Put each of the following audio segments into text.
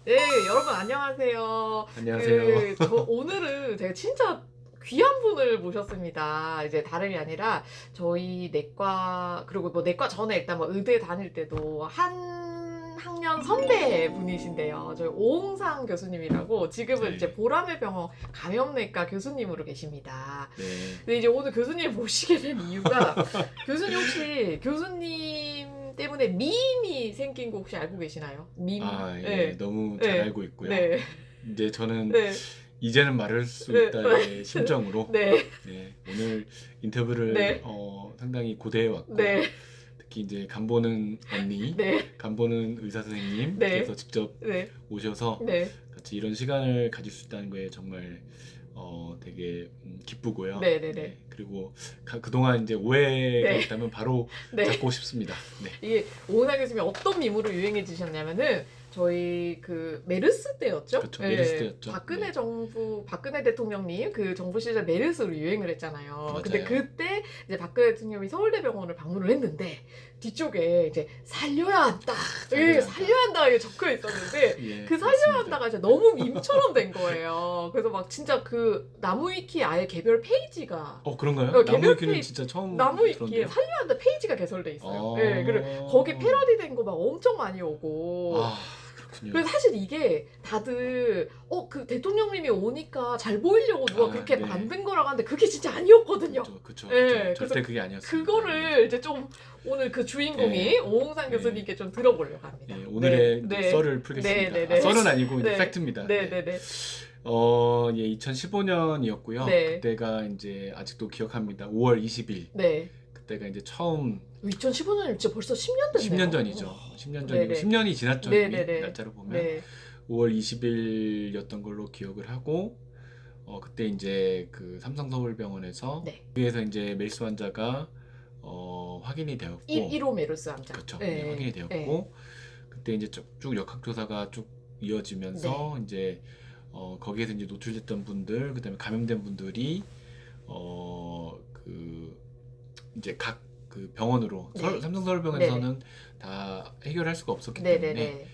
네, 여러분 안녕하세요. 안녕하세요. 오늘은 제가 진짜 귀한 분을 모셨습니다. 이제 다름이 아니라 저희 내과 그리고 뭐 내과 전에 일단 뭐 의대 다닐 때도 한 학년 선배 분이신데요. 저희 오홍상 교수님이라고 지금은 네. 이제 보람의 병원 감염내과 교수님으로 계십니다. 네. 근데 이제 오늘 교수님 모시게 된 이유가 교수님 혹시 교수님 때문에 밈이 생긴 거 혹시 알고 계시나요? 밈? 예. 네. 너무 잘 네. 알고 있고요. 네. 이제 저는 네. 이제는 말할 수 네. 있다의 심정으로 네. 오늘 인터뷰를 네. 상당히 고대해 왔고 네. 특히 이제 간보는 언니, 네. 간보는 의사 선생님께서 네. 직접 네. 오셔서 네. 같이 이런 시간을 가질 수 있다는 거에 정말 되게 기쁘고요. 네. 네. 네. 그리고 그동안 이제 오해가 네. 있다면 바로 네. 잡고 싶습니다. 네. 이게 오은하 교수님이 어떤 밈으로 유행해지셨냐면은 저희 그 메르스 때였죠? 그렇죠. 메르스 때였죠. 박근혜 네. 정부, 박근혜 대통령님 그 정부 시절 메르스로 유행을 했잖아요. 맞아요. 근데 그때 이제 박근혜 대통령이 서울대병원을 방문을 했는데 뒤쪽에 이제 살려야 한다. 살려야 한다. 살려야 한다. 이게 적혀 있었는데 예, 그 살려야 한다가 이제 너무 밈처럼 된 거예요. 그래서 막 진짜 그 나무위키 아예 개별 페이지가 그런가요? 개별 나무위키는 페이지- 진짜 처음 나무위키에 들었는데요. 살려야 한다 페이지가 개설돼 있어요. 아. 네, 그리고 거기 패러디된 거 막 엄청 많이 오고. 그렇군요. 그래서 사실 이게 다들 그 대통령님이 오니까 잘 보이려고 누가 그렇게 네. 만든 거라고 하는데 그게 진짜 아니었거든요. 그렇죠. 네, 절대 그게 아니었어요. 그거를 이제 좀 오늘 그 주인공이 네. 오홍상 네. 교수님께 좀 들어보려고 합니다. 네, 오늘의 네. 썰을 풀겠습니다. 네, 네, 네. 썰은 아니고 이제 네. 팩트입니다. 네네네. 2015년이었고요. 네. 그때가 이제 아직도 기억합니다. 5월 20일. 네. 그때가 이제 처음 2015년이면 진짜 벌써 10년 됐네요. 10년 전이죠. 10년 전이고 네네. 10년이 지났죠. 네네네. 이미 날짜로 보면 네. 5월 20일이었던 걸로 기억을 하고 그때 이제 그 삼성서울병원에서 네. 위에서 이제 메르스 환자가 확인이 되었고 1호 메르스 환자. 그렇죠. 네. 네, 확인이 되었고 네. 그때 이제 쭉 역학조사가 쭉 이어지면서 네. 이제 거기에서 이제 노출됐던 분들 그다음에 감염된 분들이 그 이제 각 그 병원으로 네. 삼성서울병원에서는 다 해결할 수가 없었기 때문에 네네네.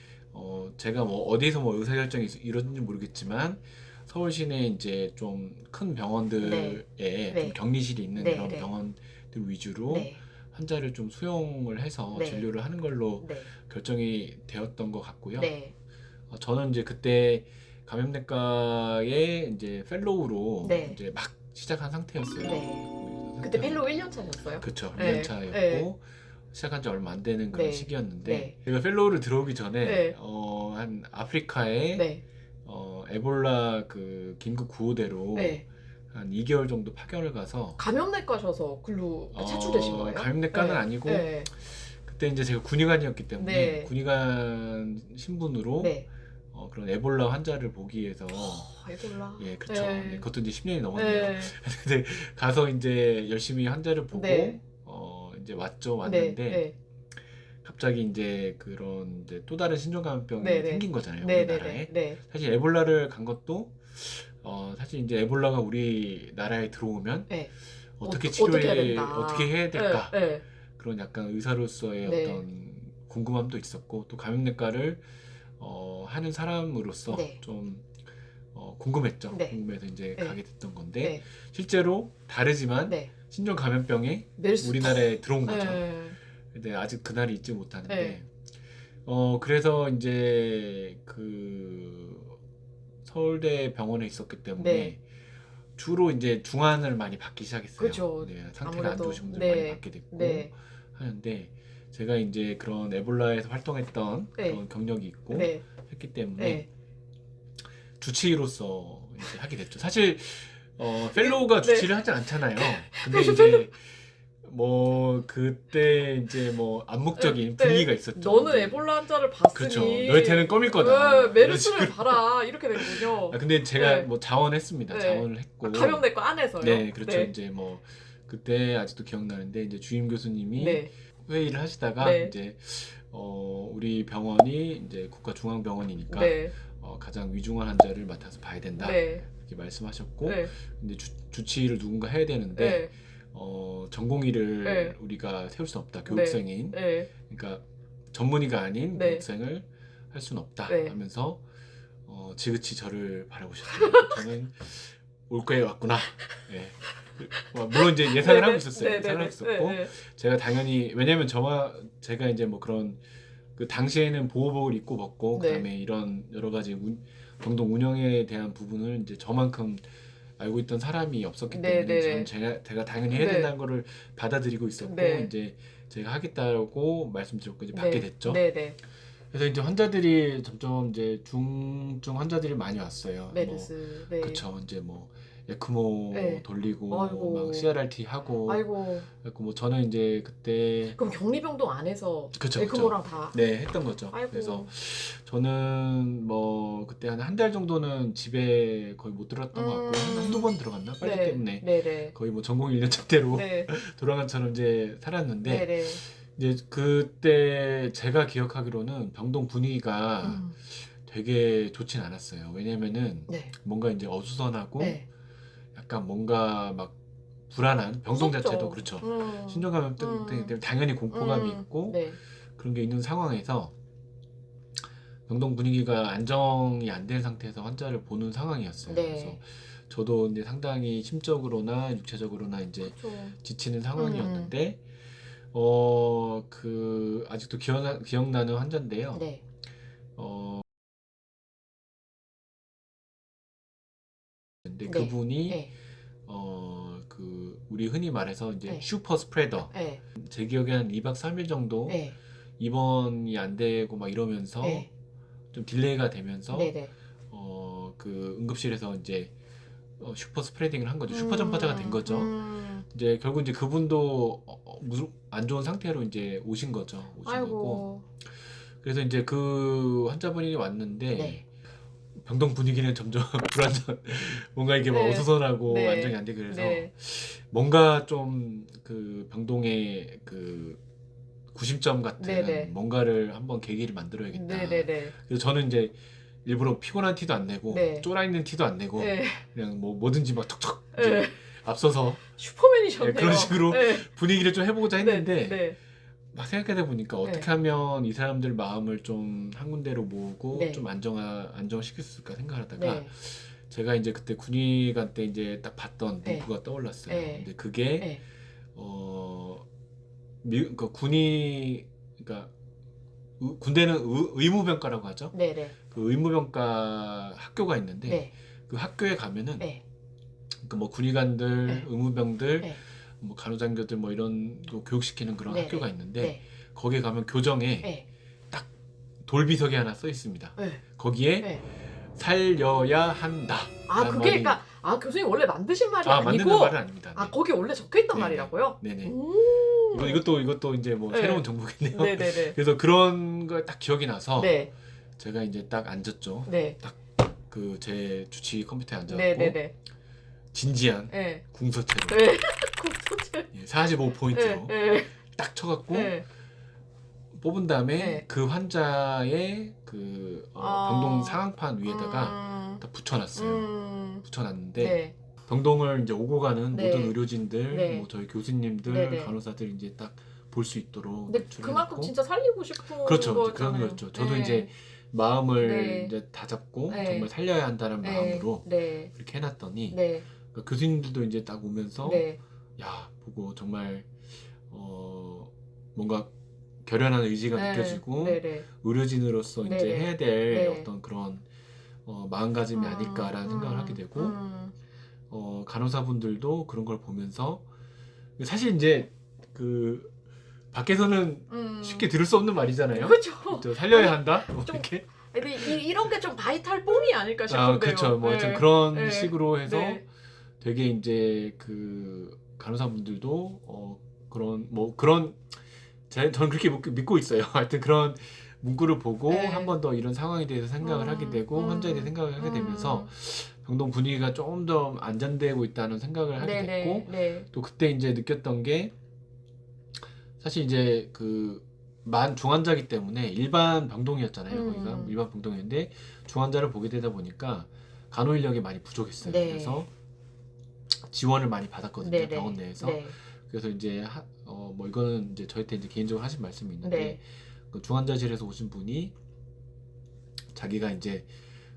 제가 뭐 어디서 뭐 의사결정이 이런지 모르겠지만 서울시내 이제 좀 큰 병원들에 네. 좀 격리실이 있는 네, 그런 네. 병원들 위주로 네. 환자를 좀 수용을 해서 네. 진료를 하는 걸로 네. 결정이 되었던 것 같고요. 네. 저는 이제 그때 감염내과에 이제 펠로우로 네. 이제 막 시작한 상태였어요. 네. 그때 펠로우 1년 차셨어요? 그렇죠. 네. 1년 차였고 네. 시작한 지 얼마 안 되는 그런 네. 시기였는데 네. 제가 펠로우를 들어오기 전에 네. 한 아프리카에 네. 에볼라 그 긴급 구호대로 네. 한 2개월 정도 파견을 가서 감염내과셔서 글로 차출되신 거예요? 감염내과는 네. 아니고 네. 그때 이제 제가 군의관이었기 때문에 네. 군의관 신분으로 네. 그런 에볼라 환자를 보기 위해서 에볼라. 예, 그렇죠. 네. 네, 그것도 이제 10년이 넘었네요. 네. 근데 가서 이제 열심히 환자를 보고 네. 이제 왔는데 네. 갑자기 이제 그런 이제 또 다른 신종감염병이 네, 네. 생긴 거잖아요. 네. 우리나라에. 네. 네. 사실 에볼라를 간 것도 사실 이제 에볼라가 우리나라에 들어오면 네. 어떻게 어떻게 해야 치료해 된다. 어떻게 해야 될까 네. 그런 약간 의사로서의 네. 어떤 궁금함도 있었고 또 감염내과를 하는 사람으로서 네. 좀 궁금했죠. 네. 궁금해서 이제 네. 가게 됐던 건데 네. 실제로 다르지만 네. 신종 감염병이 메르스 우리나라에 들어온 거죠. 네. 근데 아직 그날이 잊지 못하는데 네. 그래서 이제 그 서울대 병원에 있었기 때문에 네. 주로 이제 중환을 많이 받기 시작했어요. 그렇죠. 네, 상태가 안 아무래도. 좋으신 분들 네. 많이 받게 됐고 네. 하는데 제가 이제 그런 에볼라에서 활동했던 네. 그런 경력이 있고 네. 했기 때문에 네. 주치의로서 이제 하게 됐죠. 사실 펠로우가 네. 주치를 하지 않잖아요. 근데 이제 뭐 그때 이제 뭐 암묵적인 네. 분위기가 있었죠. 너는 네. 에볼라 환자를 봤으니 그렇죠. 너희한테는 껌일 거다. 네, 이런 메르스를 식으로. 봐라 이렇게 된 거죠. 근데 제가 네. 뭐 자원했습니다. 네. 자원을 했고. 감염내과 안에서요? 네, 그렇죠. 네. 이제 뭐 그때 아직도 기억나는데 이제 주임 교수님이 네. 회의를 하시다가 네. 이제 우리 병원이 이제 국가중앙병원이니까 네. 가장 위중한 환자를 맡아서 봐야 된다. 네. 이렇게 말씀하셨고 네. 근데 주치의를 누군가 해야 되는데 네. 전공의를 네. 우리가 세울 수 없다. 교육생인. 네. 그러니까 전문의가 아닌 네. 교육생을 할 수는 없다 네. 하면서 지그치 저를 바라보셨어요. 저는 올거에 왔구나. 예. 물론 이제 예상을 하고 있었어요. 예상을 하고 있었고 제가 당연히 왜냐면 제가 이제 뭐 그런 그 당시에는 보호복을 입고 벗고 네. 그다음에 이런 여러 가지 병동 운영에 대한 부분을 이제 저만큼 알고 있던 사람이 없었기 네, 때문에 네. 저는 제가 당연히 해야 네. 된다는 거를 받아들이고 있었고 네. 이제 제가 하겠다고 말씀드렸고 이제 받게 됐죠. 네네. 그래서 이제 환자들이 점점 이제 중증 환자들이 많이 왔어요. 메르스. 네. 그쵸. 이제 뭐 에크모 네. 돌리고 아이고. 막 CRRT 하고 아이고. 그래서 뭐 저는 이제 그때 그럼 격리병동 안에서 그쵸, 에크모랑 다. 네 했던 거죠. 아이고. 그래서 저는 뭐 그때 한 달 정도는 집에 거의 못 들어갔던 것 같고 한두 번 들어갔나 빨리 네. 때문에 네네. 거의 뭐 전공 1년차대로 네. 돌아간처럼 이제 살았는데 네네. 이제 그때 제가 기억하기로는 병동 분위기가 되게 좋진 않았어요. 왜냐면은 네. 뭔가 이제 어수선하고 네. 약간 뭔가 막 불안한 병동 무섭죠. 자체도 그렇죠. 신종감염증 때문에 당연히 공포감이 있고 네. 그런 게 있는 상황에서 병동 분위기가 안정이 안 된 상태에서 환자를 보는 상황이었어요. 네. 그래서 저도 이제 상당히 심적으로나 육체적으로나 이제 그렇죠. 지치는 상황이었는데 아직도 기억나는 환자인데요. 네. 근데 네. 그분이 네. 우리 흔히 말해서 이제 네. 슈퍼 스프레더. 네. 제 기억에 한 2박 3일 정도 네. 입원이 안 되고 막 이러면서 네. 좀 딜레이가 되면서 네네. 그 응급실에서 이제 슈퍼 스프레딩을 한 거죠. 슈퍼 전파자가 된 거죠. 이제 결국 이제 그분도 무슨 안 좋은 상태로 이제 오신 거죠. 아이고. 거고. 그래서 이제 그 환자분이 왔는데 네. 병동 분위기는 점점 불안정, 뭔가 이게 막 네. 어수선하고 네. 안정이 안 되고 그래서 네. 뭔가 좀 그 병동의 그 구심점 같은 네네. 뭔가를 한번 계기를 만들어야겠다. 네네네. 그래서 저는 이제 일부러 피곤한 티도 안 내고 네. 쫄아있는 티도 안 내고 네. 그냥 뭐 뭐든지 막 톡톡 네. 이제 앞서서 슈퍼맨이셨네요. 네, 그런 식으로 네. 분위기를 좀 해보고자 했는데 네. 막 생각하다 보니까 어떻게 네. 하면 이 사람들 마음을 좀 한 군데로 모으고 네. 좀 안정시킬 수 있을까 생각하다가 네. 제가 이제 그때 군의관 때 이제 딱 봤던 네. 문구가 떠올랐어요. 네. 근데 그게 네. 그러니까 그러니까 군대는 의무병과라고 하죠. 네네. 그 의무병과 학교가 있는데 네. 그 학교에 가면은 네. 그 뭐 군의관들, 네. 의무병들, 네. 뭐 간호장교들 뭐 이런 거 교육시키는 그런 네네. 학교가 있는데 네. 거기에 가면 교정에 네. 돌비석이 하나 써 있습니다. 네. 거기에 네. 살려야 한다. 아 그게 그러니까 교수님 원래 만드신 말이 아니고 만드는 말은 아닙니다. 네. 거기 원래 적혀있던 네네. 말이라고요? 네네. 오. 이것도 이제 뭐 네. 새로운 정보겠네요. 네네네. 그래서 그런 거 딱 기억이 나서 네. 제가 이제 딱 앉았죠. 네. 그 제 주치 컴퓨터에 앉아갖고 네네네. 진지한 네. 궁서체로 네. 공소체. 45포인트로 네. 딱 쳐갖고 네. 뽑은 다음에 네. 그 환자의 그 병동 상황판 위에다가 딱 붙여놨어요. 붙여놨는데 네. 병동을 이제 오고 가는 네. 모든 의료진들, 네. 뭐 저희 교수님들, 네네. 간호사들 이제 딱 볼 수 있도록 근데 노출을 그만큼 해놓고. 진짜 살리고 싶은 그렇죠, 거잖아요. 그런 거였죠. 저도 네. 이제 마음을 네. 이제 다잡고 네. 정말 살려야 한다는 네. 마음으로 네. 이렇게 해놨더니 네. 그러니까 교수님들도 이제 딱 오면서 네. 야 보고 정말 뭔가 결연한 의지가 네. 느껴지고 네네. 의료진으로서 이제 네네. 해야 될 네. 어떤 그런 마음가짐이 아닐까라는 생각을 하게 되고 간호사분들도 그런 걸 보면서 사실 이제 그 밖에서는 쉽게 들을 수 없는 말이잖아요. 그렇죠. 저 살려야 한다. 뭐 좀 이렇게. 근데 이런 게 좀 바이탈 뽕이 아닐까 싶은데요. 그렇죠. 뭐 하여튼 네. 그런 네. 식으로 해서 네. 되게 이제 그 간호사분들도 그런 저는 그렇게 믿고 있어요. 하여튼 그런 문구를 보고 네. 한 번 더 이런 상황에 대해서 생각을 하게 되고 환자에 대해 생각을 하게 되면서 병동 분위기가 조금 더 안전되고 있다는 생각을 하게 네네. 됐고 네. 또 그때 이제 느꼈던 게 사실 이제 그 중환자기 때문에 일반 병동이었잖아요. 거기가 일반 병동이었는데 중환자를 보게 되다 보니까 간호 인력이 많이 부족했어요. 네. 그래서 지원을 많이 받았거든요. 네네. 병원 내에서. 네. 그래서 이제 뭐 이거는 이제 저한테 이제 개인적으로 하신 말씀이 있는데 네. 그 중환자실에서 오신 분이 자기가 이제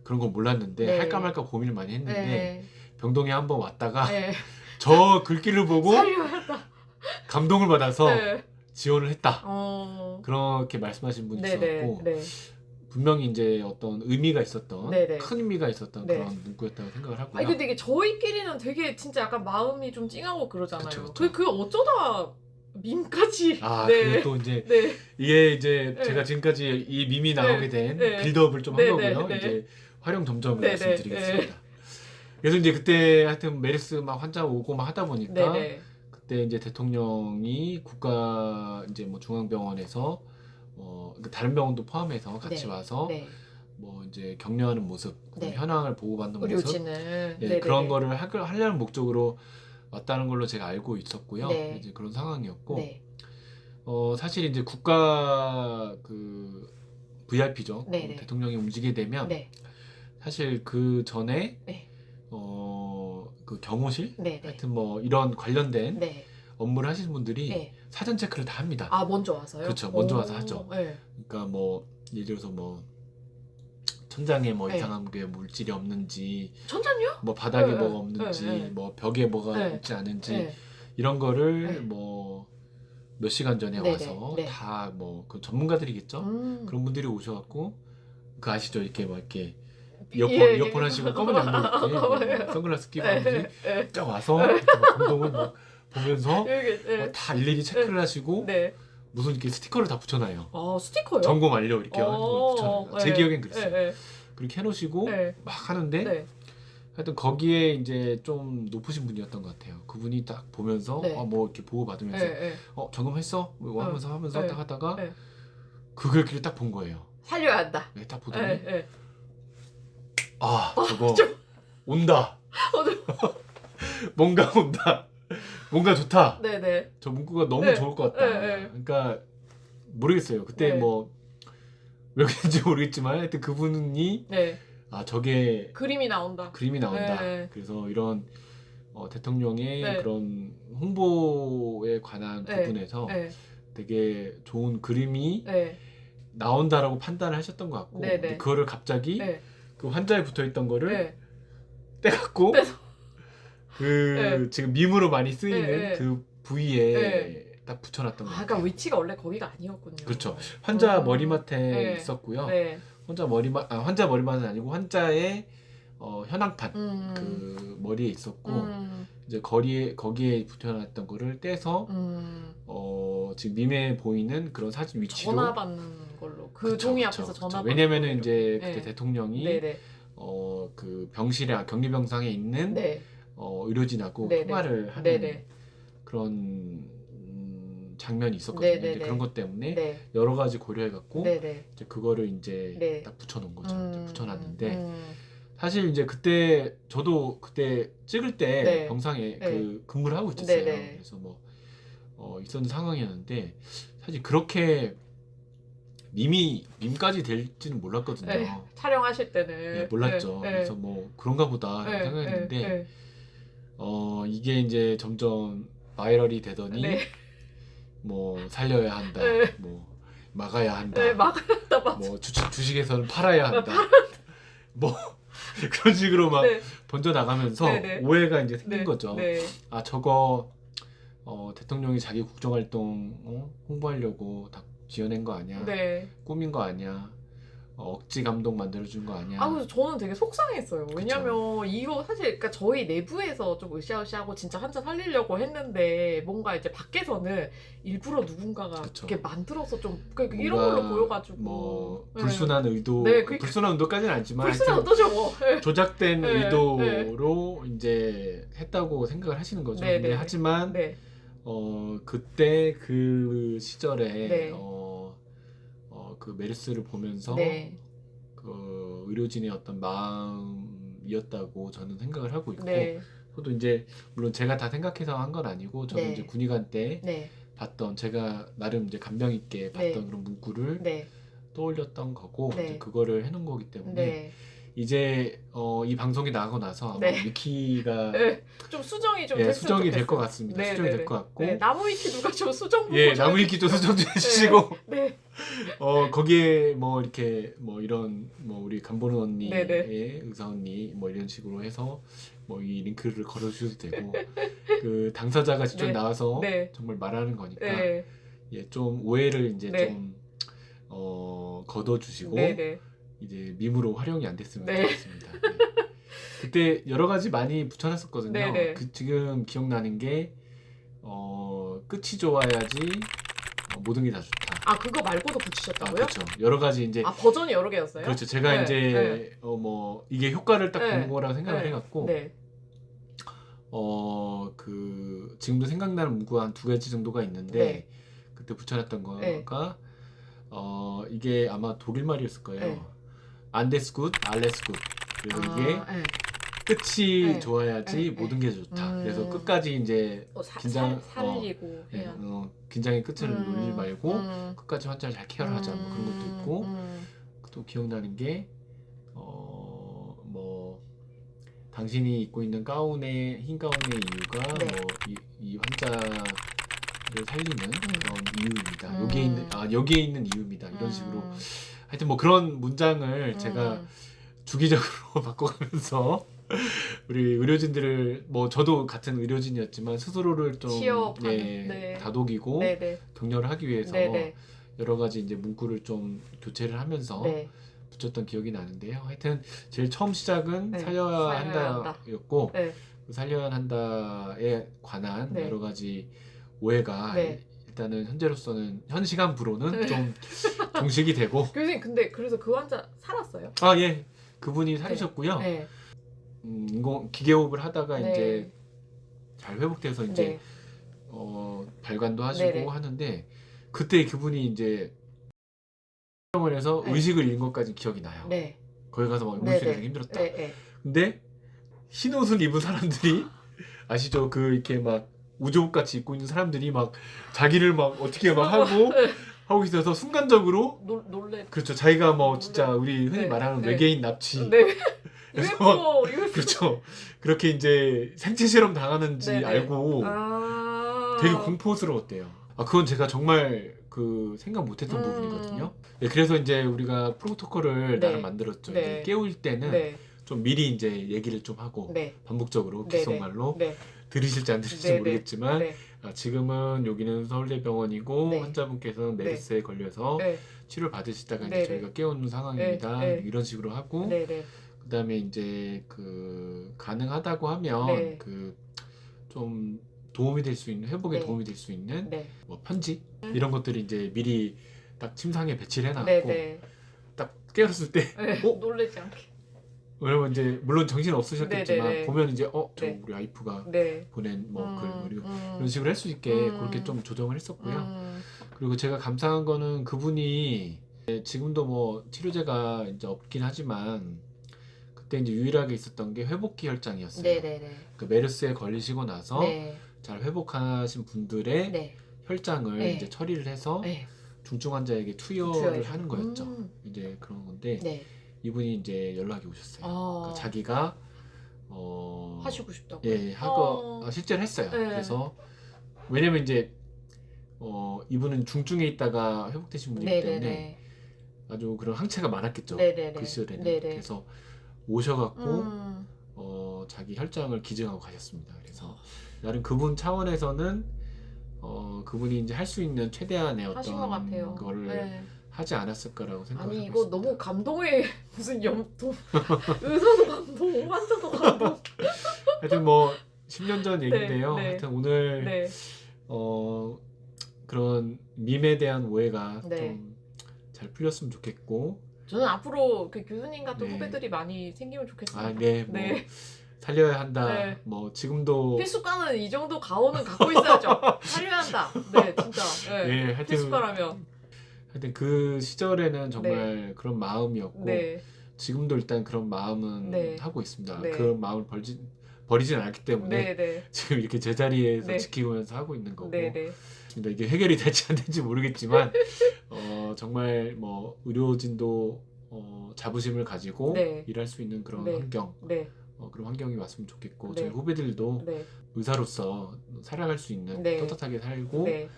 그런 걸 몰랐는데 네. 할까 말까 고민을 많이 했는데 네. 병동에 한번 왔다가 네. 저 글귀를 보고 살려야다. 감동을 받아서 네. 지원을 했다. 어. 그렇게 말씀하신 분이 네네. 있었고 네. 분명히 이제 어떤 의미가 있었던 네네. 큰 의미가 있었던 네. 그런 문구였다고 생각을 하고요. 아니 근데 이게 저희끼리는 되게 진짜 약간 마음이 좀 찡하고 그러잖아요. 그쵸, 그쵸. 그 어쩌다 밈까지. 아, 네. 그리고 또 이제 네. 이게 이제 네. 제가 지금까지 이 밈이 나오게 된 네. 빌드업을 좀 한 네, 거고요. 네, 네. 이제 활용 점점을 네, 말씀드리겠습니다. 그래서 이제 그때 하여튼 메르스 막 환자 오고 막 하다 보니까 네네. 그때 이제 대통령이 국가 이제 뭐 중앙병원에서 그 다른 병원도 포함해서 같이 네. 와서 네. 뭐 이제 격려하는 모습, 네. 현황을 보고받는 모습, 의료진을. 예, 네네네. 그런 거를 하려는 목적으로 왔다는 걸로 제가 알고 있었고요. 네. 이제 그런 상황이었고 네. 사실 이제 국가 그 VIP죠. 네네. 대통령이 움직이게 되면 네. 사실 그 전에 네. 그 경호실 네네. 하여튼 뭐 이런 관련된 네. 업무를 하시는 분들이 네. 사전 체크를 다 합니다. 아 먼저 와서요? 그렇죠. 먼저 오, 와서 하죠. 네. 그러니까 뭐 예를 들어서 뭐 천장에 뭐 네. 이상한 게 물질이 없는지, 천장요? 뭐 바닥에 네, 뭐가 네, 없는지, 네, 네. 뭐 벽에 뭐가 네. 있지 않은지 네. 이런 거를 네. 뭐 몇 시간 전에 네네. 와서 네. 다 뭐 그 전문가들이겠죠. 그런 분들이 오셔갖고 그 아시죠? 이렇게 막 이렇게 이어폰 하시고 검은 양복 입고 뭐 선글라스 끼고 한 분이 네. 쫙 와서 이렇게 막 감동을 막 보면서 네. 다 일일이 체크를 하시고 네. 무슨 이렇게 스티커를 다 붙여놔요. 아 스티커요? 전공 완료 이렇게 해가지고 붙여놔요. 제 기억엔 그랬어요. 네. 그렇게 해놓으시고 네. 막 하는데 네. 하여튼 거기에 이제 좀 높으신 분이었던 것 같아요. 그분이 딱 보면서 네. 뭐 이렇게 보고 받으면서 네. 점검했어? 뭐 하면서 네. 딱 하다가 네. 그 글귀를 딱 본 거예요. 살려야 한다. 네, 딱 보더니 네. 아 저거 좀- 온다. 뭔가 온다. 뭔가 좋다. 네네. 저 문구가 너무 네. 좋을 것 같다. 네. 그러니까 모르겠어요. 그때 네. 뭐 왜 그런지 모르겠지만 하여튼 그분이 네. 아 저게 그림이 나온다. 그림이 나온다. 네. 그래서 이런 대통령의 네. 그런 홍보에 관한 네. 부분에서 네. 되게 좋은 그림이 네. 나온다라고 판단을 하셨던 것 같고 네, 네. 근데 그거를 갑자기 네. 그 환자에 붙어있던 거를 네. 떼갖고 떼서. 그 네. 지금 밈으로 많이 쓰이는 네, 네. 그 부위에 네. 딱 붙여놨던 아, 거예요. 그러니까 위치가 원래 거기가 아니었군요. 그렇죠. 환자 음. 머리맡에 네. 있었고요. 네. 환자 머리맡은 아니고 환자의 현황판 그 머리에 있었고 이제 거기에 붙여놨던 거를 떼서 지금 밈에 보이는 그런 사진 위치로 전화 받는 걸로 그 그쵸, 종이 그쵸, 앞에서 그쵸. 전화. 왜냐면은 받는 이제 걸로. 그때 네. 대통령이 네네. 그 병실에 격리병상에 있는 네. 의료진하고 네네. 통화를 하는 네네. 그런 장면이 있었거든요. 네네네. 이제 그런 것 때문에 네. 여러 가지 고려해갖고 네네. 이제 그거를 이제 네. 딱 붙여놓은 거죠. 이제 붙여놨는데 음. 사실 이제 그때 저도 그때 찍을 때 네. 병상에 네. 그 근무를 하고 있었어요. 네네. 그래서 뭐 있었는 상황이었는데 사실 그렇게 밈까지 될지는 몰랐거든요. 네. 촬영하실 때는. 네, 몰랐죠. 네. 그래서 뭐 그런가 보다 네. 생각했는데 네. 이게 이제 점점 바이럴이 되더니 네. 뭐 살려야 한다, 네. 뭐 막아야 한다, 네. 막았다 맞아. 뭐 주식에서는 팔아야 한다, 뭐 그런 식으로 막 네. 번져 나가면서 네네. 오해가 이제 생긴 네. 거죠. 네. 아 저거 대통령이 자기 국정활동 홍보하려고 다 지어낸 거 아니야? 네. 꾸민 거 아니야? 억지 감동 만들어준 거 아니야? 아, 그래서 저는 되게 속상했어요. 왜냐면 이거 사실 그러니까 저희 내부에서 좀 으쌰으쌰하고 진짜 환자 살리려고 했는데 뭔가 이제 밖에서는 일부러 누군가가 그쵸. 이렇게 만들어서 좀 이런 뭔가 걸로 보여가지고 뭐 네. 불순한 의도, 네, 그러니까- 불순한 의도까지는 아니지만 불순한 하여튼 어떠죠 뭐. 네. 조작된 네, 의도로 이제 했다고 생각을 하시는 거죠. 네, 근데 네. 하지만 네. 그때 그 시절에 네. 그 메르스를 보면서 네. 그 의료진의 어떤 마음이었다고 저는 생각을 하고 있고 네. 저도 이제 물론 제가 다 생각해서 한 건 아니고 저도 네. 이제 군의관 때 네. 봤던 제가 나름 이제 감명 있게 봤던 네. 그런 문구를 네. 떠올렸던 거고 네. 이제 그거를 해놓은 거기 때문에 네. 이제 이 방송이 나가고 나서 아마 네. 위키가 네. 좀 수정이 좀 예, 됐으면 수정이 될 것 좋겠어요. 같습니다. 네, 수정이 네, 될 것 네. 같고 네, 나무 위키 누가 좀 수정 좀 예, 보셔야 나무 위키 좀 수정 좀 해주시고 네. 거기에 뭐 이렇게 뭐 이런 뭐 우리 간보는 언니의 네네. 의사 언니 뭐 이런 식으로 해서 뭐 이 링크를 걸어주셔도 되고 그 당사자가 직접 네. 나와서 네. 정말 말하는 거니까 네. 예, 좀 오해를 이제 네. 좀 걷어주시고 네네. 이제 밈으로 활용이 안 됐으면 네. 좋겠습니다. 네. 그때 여러 가지 많이 붙여놨었거든요. 네네. 지금 기억나는 게 끝이 좋아야지 모든 게 다 좋다. 아 그거 말고도 붙이셨다고요? 그렇죠. 여러 가지 이제 아 버전이 여러 개였어요? 그렇죠. 제가 네, 이제 네. 뭐 이게 효과를 딱 네, 본 거라고 생각을 네, 해갖고 네. 그 지금도 생각나는 문구가 한 2가지 정도가 있는데 네. 그때 붙여놨던 거가 네. 이게 아마 독일 말이었을 거예요. 네. 안데스 굿, 알레스 굿. 그래서 이게 네. 끝이 네. 좋아야지 네. 모든 게 좋다. 음. 그래서 끝까지 이제 긴장 살리고 예, 해야. 긴장의 끝을 놀리지 말고 음. 끝까지 환자를 잘 케어하자 뭐 그런 것도 있고 또 기억나는 게 뭐 당신이 입고 있는 가운의 흰 가운의 이유가 네. 뭐 이 환자를 살리는 그런 이유입니다. 음. 여기에 있는 이유입니다. 이런 식으로 하여튼 뭐 그런 문장을 제가 주기적으로 바꿔가면서 우리 의료진들을 뭐 저도 같은 의료진이었지만 스스로를 좀 취업하는, 네. 다독이고 네네. 격려를 하기 위해서 네네. 여러 가지 이제 문구를 좀 교체를 하면서 네. 붙였던 기억이 나는데요. 하여튼 제일 처음 시작은 네. 살려야 한다였고 네. 살려야 한다에 관한 네. 여러 가지 오해가 네. 일단은 현 시간부로는 네. 좀 종식이 되고 교수님 근데 그래서 그 환자 살았어요? 예. 그분이 살으셨고요. 네. 기계호흡을 하다가 네. 이제 잘 회복돼서 이제 네. 발관도 하시고 네네. 하는데 그때 그분이 이제 병원에서 네. 의식을 잃은 것까지 기억이 나요. 네. 거기 가서 막 네네. 물소리 되게 힘들었다. 네. 근데 흰 옷을 입은 사람들이 아시죠? 그 이렇게 막 우주복 같이 입고 있는 사람들이 막 자기를 막 어떻게 막 하고 있어서 순간적으로 놀래. 그렇죠. 자기가 뭐 진짜 우리 흔히 네. 말하는 네. 외계인 납치. 네. 그래서 UFO. 그렇죠. 그렇게 이제 생체 실험 당하는지 네네. 알고 되게 공포스러웠대요. 그건 제가 정말 그 생각 못했던 부분이거든요. 네, 그래서 이제 우리가 프로토콜을 네. 나름 만들었죠. 네. 이제 깨울 때는 네. 좀 미리 이제 얘기를 좀 하고 네. 반복적으로 네네. 귓속말로 네. 들으실지 안 들으실지 네네. 모르겠지만 네. 지금은 여기는 서울대병원이고 네. 환자분께서는 메르스에 걸려서 네. 치료를 받으시다가 이제 네네. 저희가 깨우는 상황입니다. 네. 이런 식으로 하고 네네. 그다음에 이제 그 가능하다고 하면 네. 그 좀 도움이 될 수 있는 회복에 네. 도움이 될 수 있는 네. 뭐 편지 이런 것들이 이제 미리 딱 침상에 배치를 해놨고 네네. 딱 깨웠을 때 네. 놀라지 않게. 왜냐면 이제 물론 정신 없으셨겠지만 네네네. 보면 이제 저 네. 우리 와이프가 네. 보낸 뭐 글 이런 음. 식으로 할 수 있게 그렇게 좀 조정을 했었고요. 그리고 제가 감사한 거는 그분이 지금도 뭐 치료제가 이제 없긴 하지만 그때 이제 유일하게 있었던 게 회복기 혈장이었어요. 네네네. 그 메르스에 걸리시고 나서 네. 잘 회복하신 분들의 네. 혈장을 네. 이제 처리를 해서 네. 중증 환자에게 투여를 투여해서. 하는 거였죠. 이제 그런 건데 네. 이분이 이제 연락이 오셨어요. 그러니까 자기가 하시고 싶다고. 하고 실제로 했어요. 네. 그래서 왜냐면 이제 이분은 중증에 있다가 회복되신 분이기 때문에 네네네. 아주 그런 항체가 많았겠죠. 네네네. 그 시절에는. 네네. 그래서 오셔갖고 자기 혈장을 기증하고 가셨습니다. 그래서 나름 그분 차원에서는 그분이 이제 할 수 있는 최대한의 하신 것 같아요. 어떤 거를 네. 하지 않았을까라고 생각하고 아니 있습니다. 이거 너무 감동의 무슨 염도 의사도 감동, 환자도 감동. 하여튼 뭐 10년 전 얘기인데요. 네. 하여튼 오늘 네. 그런 밈에 대한 오해가 네. 좀 잘 풀렸으면 좋겠고 저는 앞으로 그 교수님 같은 네. 후배들이 많이 생기면 좋겠습니다. 네, 뭐 네. 살려야 한다. 네. 뭐 지금도 필수과는 이 정도 가오는 갖고 있어야죠. 살려야 한다. 네, 진짜. 네. 하여튼 필수과라면. 하여튼 그 시절에는 정말 그런 마음이었고 네. 지금도 일단 그런 마음은 네. 하고 있습니다. 네. 그런 마음을 버리진 않기 때문에 네, 네. 지금 이렇게 제자리에서 네. 지키면서 하고 있는 거고 네, 네. 이게 해결이 될지 안 될지 모르겠지만 정말 뭐 의료진도 자부심을 가지고 네. 일할 수 있는 그런 네. 환경, 네. 그런 환경이 왔으면 좋겠고 네. 저희 후배들도 네. 의사로서 살아갈 수 있는 네. 떳떳하게 살고 네.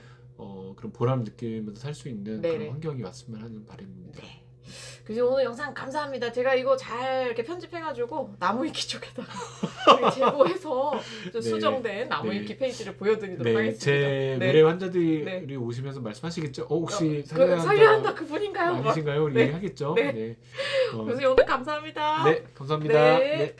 그런 보람 느끼면서 살 수 있는 네네. 그런 환경이 왔으면 하는 바람입니다. 네. 그래서 오늘 영상 감사합니다. 제가 이거 잘 이렇게 편집해가지고 나무위키 쪽에다가 제보해서 좀 네. 수정된 나무위키 네. 페이지를 보여드리도록 네, 하겠습니다. 제 네. 미래 환자들이 네. 오시면서 말씀하시겠죠? 혹시 살려야 한다 그분인가요? 아니신가요? 우리 네. 얘기하겠죠? 네. 네. 교수님 오늘 감사합니다. 네, 감사합니다. 네. 네.